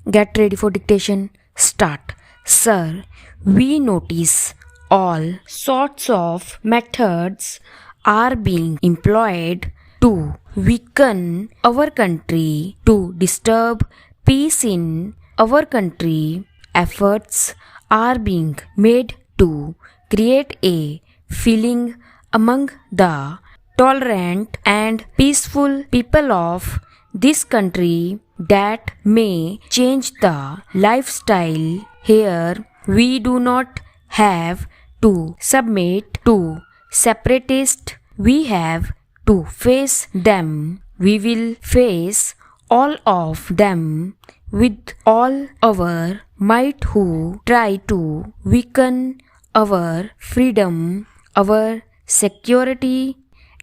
Get ready for dictation. Start. Sir, we notice all sorts of methods are being employed to weaken our country, to disturb peace in our country. Efforts are being made to create a feeling among the tolerant and peaceful people of this country that may change the lifestyle here. We do not have to submit to separatists. We have to face them. We will face all of them with all our might who try to weaken our freedom, our security,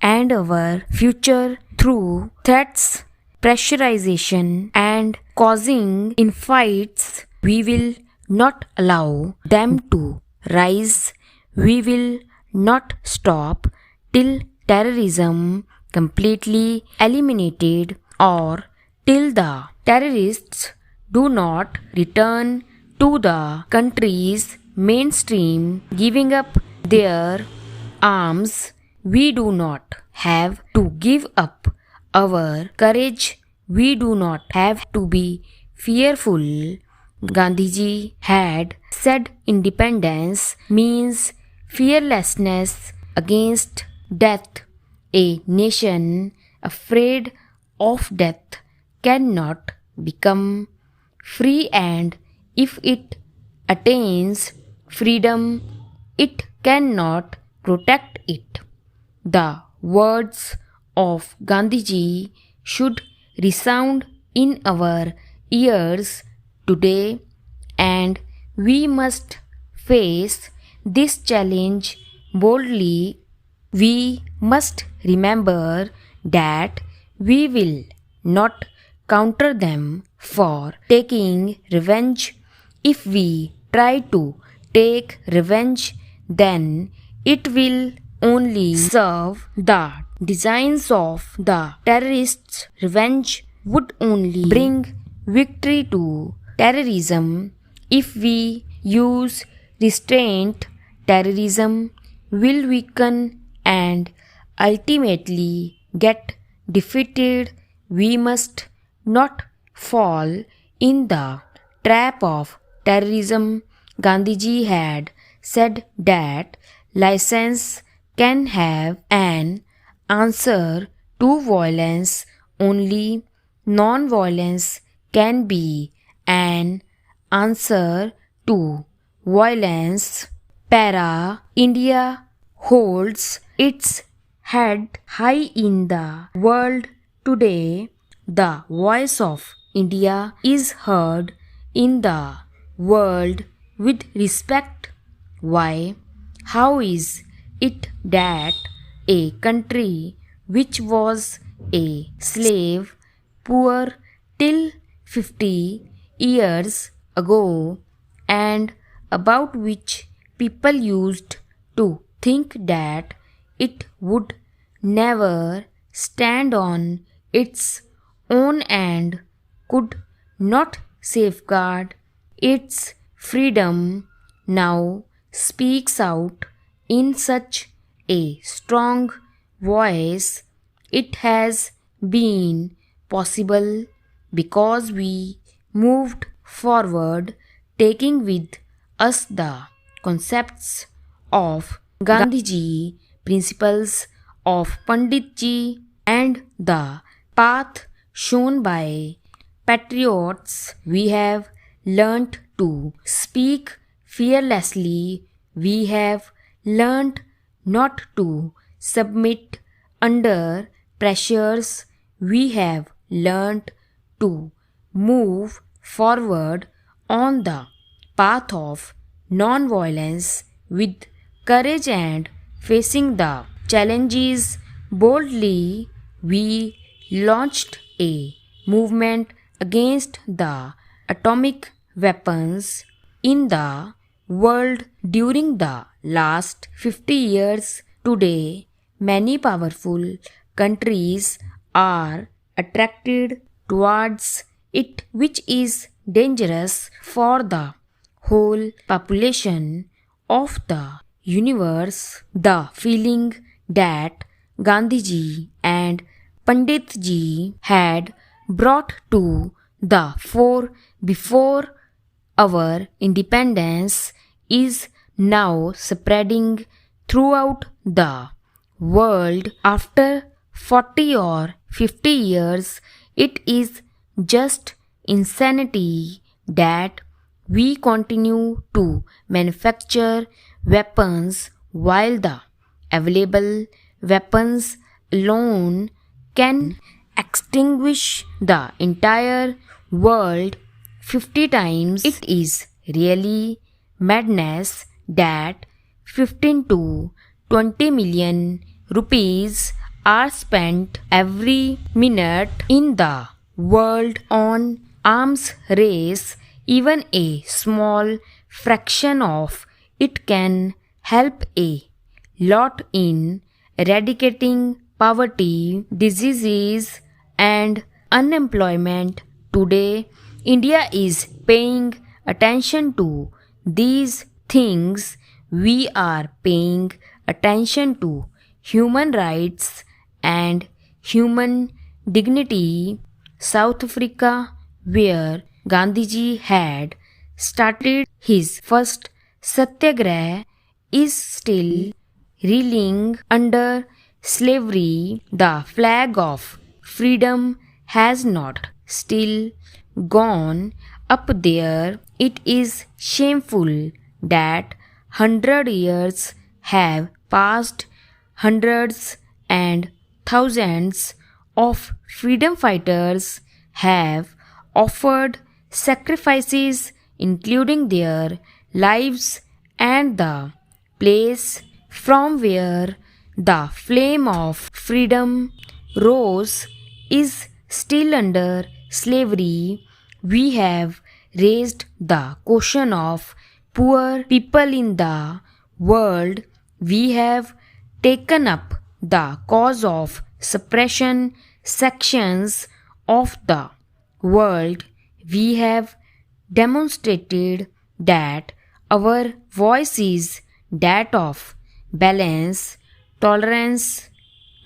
and our future through threats, pressurization, and causing infights. We will not allow them to rise. We will not stop till terrorism completely eliminated or till the terrorists do not return to the country's mainstream, giving up their arms. We do not have to give up our courage. We do not have to be fearful. Gandhiji had said independence means fearlessness against death. A nation afraid of death cannot become free, and if it attains freedom, it cannot protect it. The words of Gandhiji should resound in our ears today, and we must face this challenge boldly. We must remember that we will not counter them for taking revenge. If we try to take revenge, then it will only serve the designs of the terrorists. Revenge would only bring victory to terrorism. If we use restraint, terrorism will weaken and ultimately get defeated. We must not fall in the trap of terrorism. Gandhiji had said that license can have an answer to violence, only non-violence can be an answer to violence. Para India holds its head high in the world today. The voice of India is heard in the world with respect. Why? How is it that a country which was a slave, poor till 50 years ago, and about which people used to think that it would never stand on its own and could not safeguard its freedom, now speaks out in such a strong voice? It has been possible because we moved forward, taking with us the concepts of Gandhiji, principles of Panditji, and the path shown by patriots. We have learnt to speak fearlessly. We have learnt not to submit under pressures. We have learnt to move forward on the path of non-violence with courage and facing the challenges boldly. We launched a movement against the atomic weapons in the world during the last 50 years. Today, many powerful countries are attracted towards it, which is dangerous for the whole population of the universe. The feeling that Gandhiji and Panditji had brought to the fore before our independence is now spreading throughout the world. After 40 or 50 years, it is just insanity that we continue to manufacture weapons while the available weapons alone can extinguish the entire world 50 times. It is really madness that 15 to 20 million rupees are spent every minute in the world on arms race. Even a small fraction of it can help a lot in eradicating poverty, diseases, and unemployment. Today, India is paying attention to these things. We are paying attention to human rights and human dignity. South Africa, where Gandhiji had started his first satyagraha, is still reeling under slavery. The flag of freedom has not still gone up there. It is shameful that 100 years have passed. Hundreds and thousands of freedom fighters have offered sacrifices, including their lives, and the place from where the flame of freedom rose is still under slavery. We have raised the question of poor people in the world. We have taken up the cause of suppression sections of the world. We have demonstrated that our voice is that of balance, tolerance,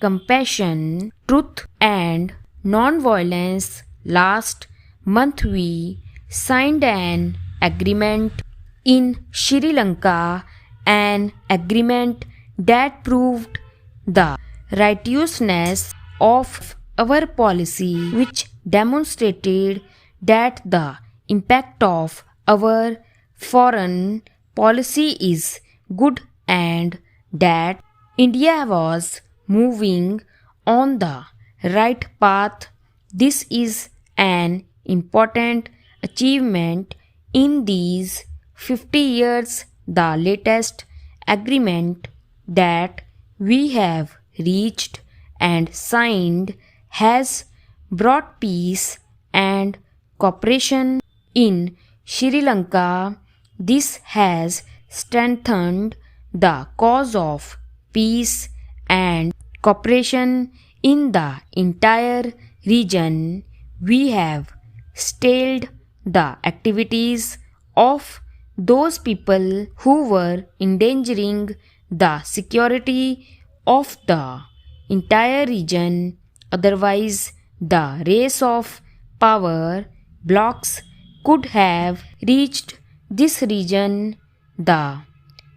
compassion, truth, and non-violence. Last month we signed an agreement in Sri Lanka, an agreement that proved the righteousness of our policy, which demonstrated that the impact of our foreign policy is good and that India was moving on the right path. This is an important achievement in these 50 years. The latest agreement that we have reached and signed has brought peace and cooperation in Sri Lanka. This has strengthened the cause of peace and cooperation in the entire region. We have stalled the activities of those people who were endangering the security of the entire region. Otherwise, the race of power blocks could have reached this region, the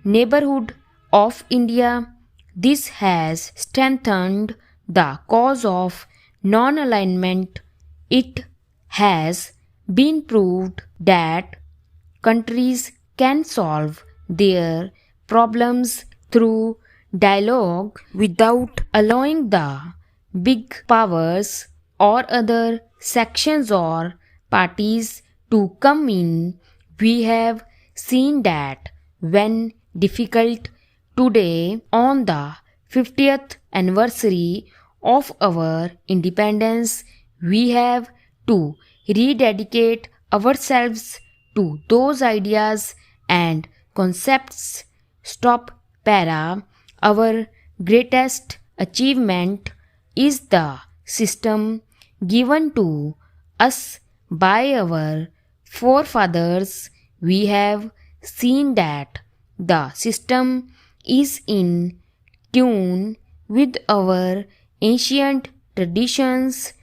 neighborhood of India. This has strengthened the cause of non alignment. It has been proved that countries can solve their problems through dialogue without allowing the big powers or other sections or parties to come in. We have seen that when difficult today, on the 50th anniversary of our independence, we have to rededicate ourselves to those ideas and concepts. Stop para. Our greatest achievement is the system given to us by our forefathers, we have seen that the system is in tune with our ancient traditions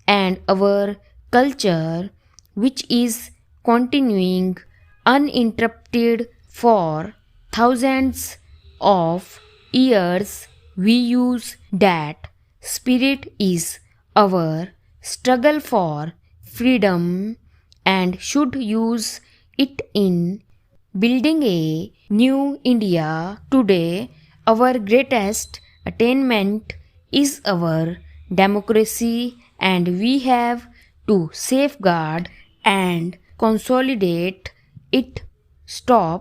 and our culture, which is continuing uninterrupted for thousands of years. We use that spirit is our struggle for freedom and should use it in building a new India. Today, our greatest attainment is our democracy, and we have to safeguard and consolidate it. Stop